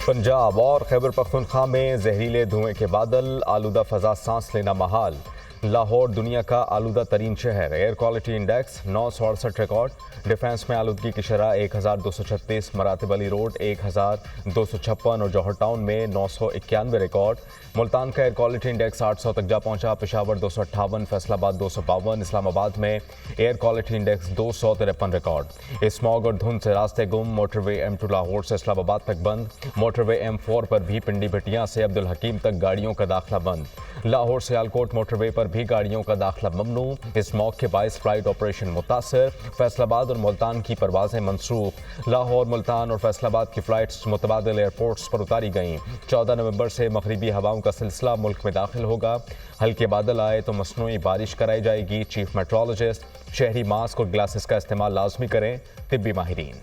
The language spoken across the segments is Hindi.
पंजाब और खैबर पख्तूनख्वा में जहरीले धुएं के बादल, आलूदा फजा सांस लेना महाल। लाहौर दुनिया का आलूदा तरीन शहर, air quality index 968 record. Defence में आलूदगी की शरह 1236, मरातिब अली रोड 1256 और जौहर टाउन में 991 रिकॉर्ड। मुल्तान का एयर क्वालिटी इंडेक्स 800 तक जा पहुंचा, पेशावर 258, फैसलाबाद 252, इस्लामाबाद में air quality index 253 record. Smog और धुंध से रास्ते गुम, मोटरवे M2 लाहौर से इस्लामाबाद तक बंद, मोटरवे M4 पर भी पिंडी भटियां से अब्दुल हकीम तक गाड़ियों का दाखिला बंद। लाहौर से सियालकोट मोटरवे पर भी गाड़ियों का दाखिला ममनू। स्मॉग के बायस फ्लाइट ऑपरेशन मुतासर, फैसलाबाद और मुल्तान की परवाजें मनसूख। लाहौर, मुल्तान और फैसलाबाद की फ्लाइट्स मुतबादिल एयरपोर्ट्स पर उतारी गईं। 14 नवंबर से मगरिबी हवाओं का सिलसिला मुल्क में दाखिल होगा। हल्के बादल आए तो मसनूई बारिश कराई जाएगी। चीफ मेट्रोलॉजिस्ट, शहरी मास्क और ग्लासेस का इस्तेमाल लाजमी करें, तिब्बी माहिरीन।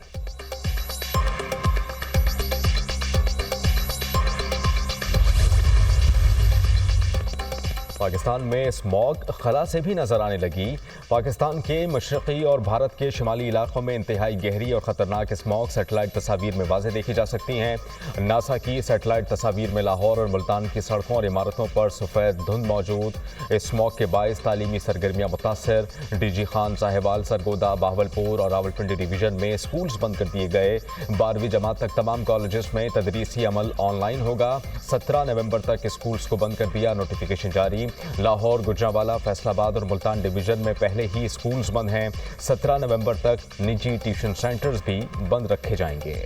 पाकिस्तान में स्मॉग खला से भी नजर आने लगी। पाकिस्तान के मशरक़ी और भारत के शुमाली इलाकों में इंतहाई गहरी और ख़तरनाक स्मॉग सैटेलाइट तस्वीर में वाज़ेह देखी जा सकती हैं। नासा की सैटेलाइट तस्वीर में लाहौर और मुल्तान की सड़कों और इमारतों पर सफ़ेद धुंध मौजूद। स्मॉग के बायस तालीमी सरगर्मियाँ मुतासर। DG खान, साहिवाल, सरगोदा, बाहवलपुर और रावलपिंडी डिवीज़न में स्कूल्स बंद कर दिए गए। 12वीं जमात तक तमाम कॉलेजेस में तदरीसी अमल ऑनलाइन होगा। 17 नवंबर तक स्कूल्स को बंद कर दिया, नोटिफिकेशन जारी। लाहौर, गुजरांवाला, फैसलाबाद और मुल्तान डिवीजन में पहले ही स्कूल्स बंद हैं। 17 नवंबर तक निजी ट्यूशन सेंटर्स भी बंद रखे जाएंगे।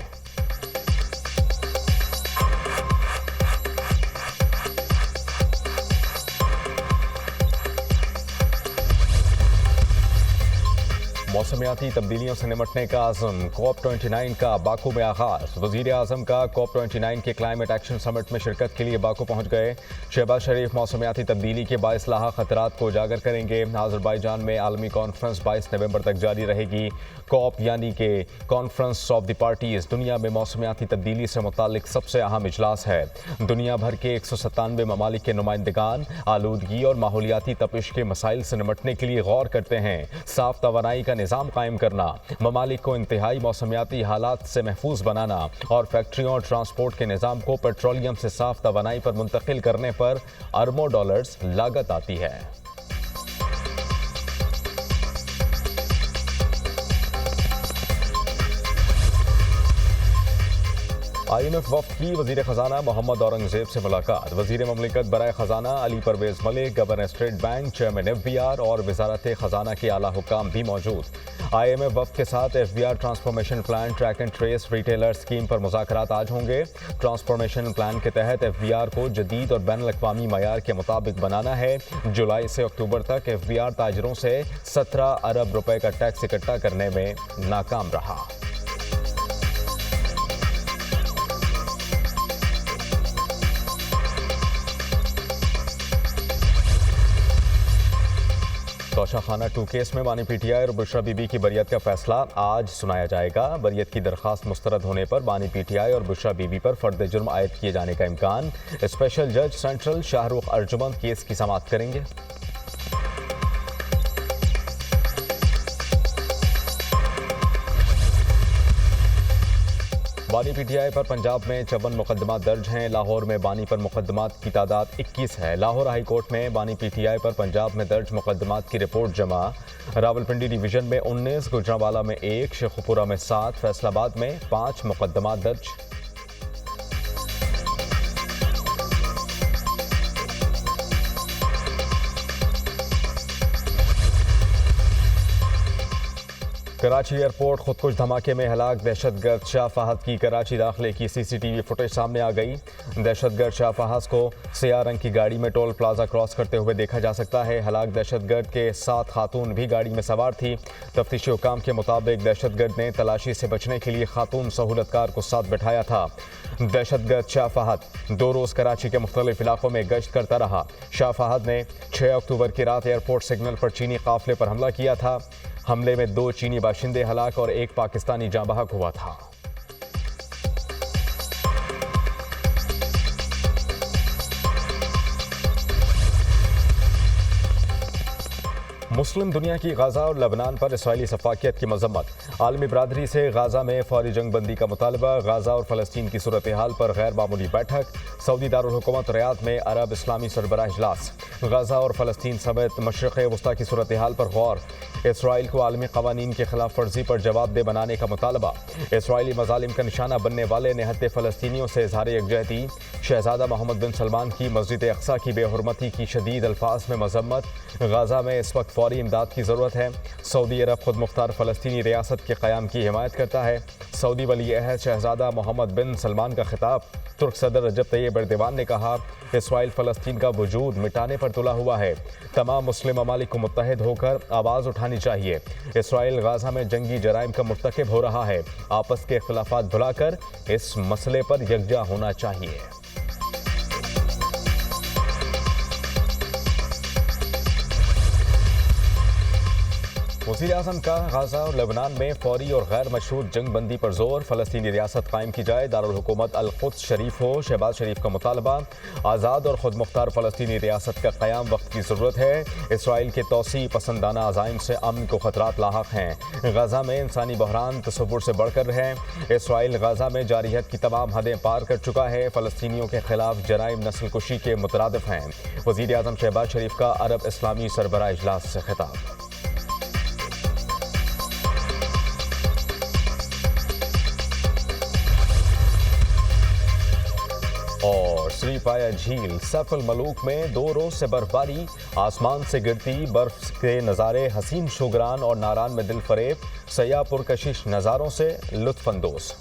मौसमियाती तब्दीलियों से निपटने का आज़म, COP29 का बाकू में आगाज। वज़ीर आज़म का COP29 के क्लाइमेट एक्शन समिट में शिरकत के लिए बाकू पहुंच गए। शहबाज शरीफ मौसमियाती तब्दीली के बाइस लाहा खतरात को उजागर करेंगे। आज़रबाईजान में आलमी कॉन्फ्रेंस 22 नवंबर तक जारी रहेगी। COP यानी कि कॉन्फ्रेंस ऑफ द पार्टीज दुनिया में मौसमियाती तब्दीली से मुतालिक सबसे अहम इजलास है। दुनिया भर के 197 ममालिक के नुमाइंदगान आलूदगी और माहौलियाती तपिश के मसाइल से निपटने के लिए गौर करते हैं। साफ तवानाई का निज़ाम कायम करना, ममालिक को इंतहाई मौसमियाती हालात से महफूज बनाना और फैक्ट्रियों और ट्रांसपोर्ट के निज़ाम को पेट्रोलियम से साफ तवानाई पर मुंतकिल करने पर अरबों डॉलर्स लागत आती है। IMF वफ्द की वज़ीर ख़जाना मोहम्मद औरंगज़ेब से मुलाकात। वज़ीर ममलिकत बराए ख़जाना Ali Parvez Malik, governor state bank, chairman FBR और वज़ारत ख़जाना के आला हुक्काम भी मौजूद। IMF वफ्द के साथ FBR transformation plan, track and trace, retailer scheme पर मुज़ाकरात आज होंगे। ट्रांसफॉर्मेशन प्लान के तहत FBR को जदीद और बैनुल अक़वामी मयार के मुताबिक बनाना है। जुलाई से अक्टूबर तक FBR ताजरों से 17 अरब रुपए का टैक्स इकट्ठा करने में नाकाम रहा। तोशाखाना 2 केस में बानी PTI और बुशरा बीबी की बरियत का फैसला आज सुनाया जाएगा। बरियत की दरखास्त मुस्तरद होने पर बानी PTI और बुशरा बीबी पर फर्द जुर्म आयद किए जाने का इम्कान। स्पेशल जज सेंट्रल शाहरुख अर्जुमंद केस की समाअत करेंगे। बानी PTI पर पंजाब में 54 मुकदमात दर्ज हैं। लाहौर में बानी पर मुकदमात की तादाद 21 है। लाहौर हाई कोर्ट में बानी PTI पर पंजाब में दर्ज मुकदमात की रिपोर्ट जमा। रावलपिंडी डिवीजन में 19, गुजरांवाला में 1, शेखुपुरा में 7, फैसलाबाद में 5 मुकदमात दर्ज। कराची एयरपोर्ट खुदकुश धमाके में हलाक दहशतगर्द शाह फहद की कराची दाखिले की CCTV फुटेज सामने आ गई। दहशतगर्द शाह फहद को सियाह रंग की गाड़ी में टोल प्लाजा क्रॉस करते हुए देखा जा सकता है। हलाक दहशतगर्द के 7 खातून भी गाड़ी में सवार थी। तफ्तीशी हुकाम के मुताबिक दहशतगर्द ने तलाशी से बचने के लिए खातून सहूलतकार को साथ बैठाया था। दहशतगर्द शाह फहद 2 रोज़ कराची के मुख्तलिफ इलाकों में गश्त करता रहा। शाह फहद ने 6 अक्टूबर की रात एयरपोर्ट सिग्नल पर चीनी काफिले पर हमला किया था। हमले में 2 चीनी बाशिंदे हलाक और 1 पाकिस्तानी जाँ बहक हुआ था। मुस्लिम दुनिया की गाजा और लबनान पर इसराइली सफाकियत की मजम्मत। आलमी बरादरी से गाजा में फौरी जंग बंदी का मुतालबा। गाजा और फलस्तीन की सूरत हाल पर गैर मामूली बैठक। सऊदी दारुल हुकूमत रियाद में अरब इस्लामी सरबराह इजलास। गाजा और फलस्तीन समेत मशरिक़ वस्ता की सूरत हाल पर गौर। इसराइल को आलमी कवानीन की खिलाफ वर्जी पर जवाबदेह बनाने का मुतालबा। इसराइली मजालिम का निशाना बनने वाले निहत्ते फलस्तीनियों से इजहार यकजहती। शहजादा मोहम्मद बिन सलमान की मस्जिद अक्सा की बेहुरमती की शदीद अल्फाज में मजम्मत। गाजा में इस वक्त फौरी इमदाद की ज़रूरत है। सऊदी अरब खुद मुख्तार फ़लस्तीनी रियासत के क़याम की हिमायत करता है। सऊदी वली अहद शहजादा मोहम्मद बिन सलमान का खिताब। तुर्क सदर रजब तैयब एर्दोगान ने कहा, इसराइल फ़लस्तीन का वजूद मिटाने पर तुला हुआ है। तमाम मुस्लिम ममालिक को मुत्तहिद होकर आवाज़ उठानी चाहिए। इसराइल गाजा में जंगी जराइम का मुर्तकिब हो रहा है। आपस के इख्तिलाफ़ात भुलाकर इस मसले पर यकजा होना चाहिए। वज़ीर-ए-आज़म का गाजा और लेबनान में फौरी और गैर मशरूत जंग बंदी पर जोर। फ़लस्तीनी रियासत कायम की जाए। दारुल हुकूमत अल-कुद्स शरीफ हो। शहबाज शरीफ का मुतालबा। आज़ाद और खुद मुख्तार फ़लस्तीनी रियासत का क़याम वक्त की ज़रूरत है। इसराइल के तौसी पसंदाना अज़ाइम से अमन को ख़तरात लाहक हैं। गाजा में इंसानी बहरान तसव्वुर से बढ़कर है। इसराइल गाजा में जारियत की तमाम हदें पार कर चुका है। फ़लस्तीनियों के खिलाफ जराइम नस्ल कुशी के मुतरादिफ हैं। वज़ीर-ए-आज़म शहबाज शरीफ का अरब इस्लामी सरबराह इजलास से खिताब। और श्रीपाया झील सैफुल मलूक में 2 रोज से बर्फबारी। आसमान से गिरती बर्फ के नज़ारे हसीन शोगरान और नारान में दिल फरेब। सयाह पुरकशिश नज़ारों से लुत्फानंदोज़।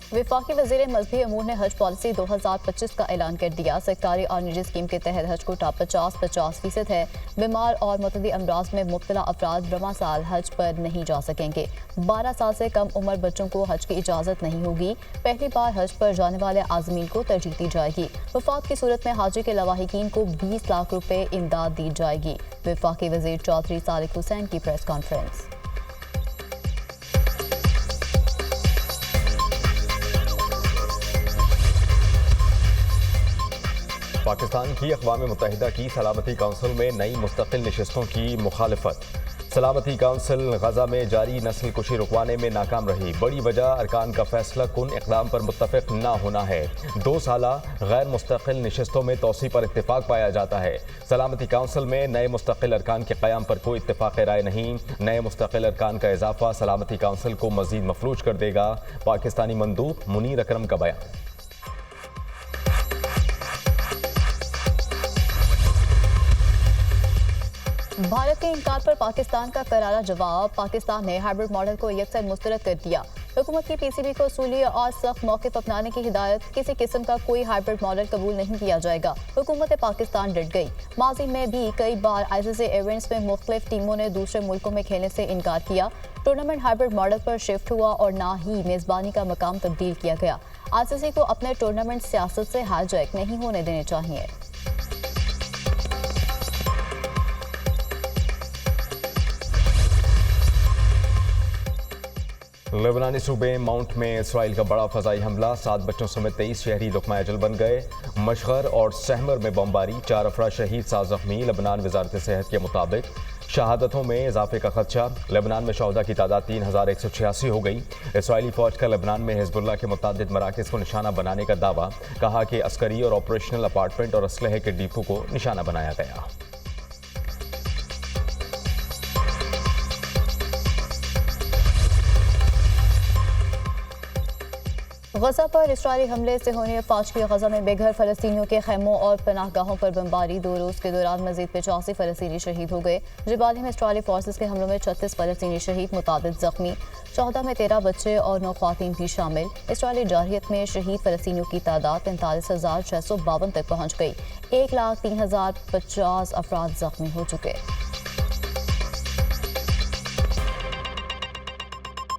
वफाकी वज़ीर मज़हबी अमूर ने हज पॉलिसी 2025 का ऐलान कर दिया। सरकारी और निजी स्कीम के तहत हज कोटा 50% है। बीमार और मुतअद्दी अमराज में मुब्तला अफराद रवां साल हज पर नहीं जा सकेंगे। 12 साल से कम उम्र बच्चों को हज की इजाज़त नहीं होगी। पहली बार हज पर जाने वाले आज़मीन को तरजीह दी जाएगी। वफात की सूरत में हाजी के लवाहिकीन को 20 लाख रुपए इमदाद दी जाएगी। वफाकी वज़ीर चौधरी सालिक हुसैन की प्रेस कॉन्फ्रेंस। पाकिस्तान की अक़वाम मुत्तहिदा की सलामती काउंसिल में नई मुस्तकिल नशिस्तों की मुखालफत। सलामती काउंसिल गजा में जारी नस्ल कुशी रुकवाने में नाकाम रही। बड़ी वजह अरकान का फैसला कुन इक़दाम पर मुत्तफ़िक़ न होना है। 2 साला गैर मुस्तकिल नशिस्तों में तोसी पर इत्तेफाक पाया जाता है। सलामती काउंसिल में नए मुस्तकिल अरकान के क़याम पर कोई इत्तेफाक राय नहीं। नए मुस्तकिल अरकान का इजाफा सलामती काउंसिल को मज़ीद मफलूज कर देगा। पाकिस्तानी मंदूब मुनीर अकरम का बयान। भारत के इनकार पर पाकिस्तान का करारा जवाब। पाकिस्तान ने हाइब्रिड मॉडल को यकसर मुस्तरद कर दिया। हुकूमत की पीसीबी को सूली और सख्त मौक़िफ़ अपनाने की हिदायत। किसी किस्म का कोई हाइब्रिड मॉडल कबूल नहीं किया जाएगा। हुकूमत पाकिस्तान डट गई। माजी में भी कई बार आईसीसी इवेंट्स में मुख्तलिफ टीमों ने दूसरे मुल्कों में खेलने से इनकार किया। टूर्नामेंट हाइब्रिड मॉडल पर शिफ्ट हुआ और ना ही मेज़बानी का मकाम तब्दील किया गया। आईसीसी को अपने टूर्नामेंट सियासत से हाईजैक नहीं होने देने चाहिए। लेबनानी सूबे माउंट में इसराइल का बड़ा फ़ज़ाई हमला। 7 बच्चों समेत 23 शहरी लुक़मा अजल बन गए। मशगर और सहमर में बमबारी। 4 अफराद शहीद, 7 ज़ख्मी। लेबनान वज़ारत सेहत के मुताबिक शहादतों में इजाफे का खदशा। लेबनान में शहदा की तादाद 3186 हो गई। इसराइली फ़ौज का लेबनान में हिज़्बुल्लाह के मुतअद्दिद मराकिज़ को निशाना बनाने का दावा। कहा कि अस्करी और ऑपरेशनल अपार्टमेंट और असलहे के डिपो को निशाना बनाया गया। गजा पर इसराइली हमले से होने फ़ौज की गजा में बेघर फ़लस्तीनियों के खैमों और पनाहगाहों पर बमबारी। 2 रोज़ के दौरान मज़ीद 85 फ़लस्तीनी शहीद हो गए। जबाली में इसराइली फोर्सेस के हमलों में 36 फ़लस्तीनी शहीद, मुतादिद ज़ख्मी। शहदा में 13 बच्चे और 9 ख़वातीन भी शामिल। इसराइली जारहियत में शहीद फ़लस्तीनियों की तादाद 45,652 तक पहुँच गई। 1,03,050 अफराद ज़ख्मी हो चुके।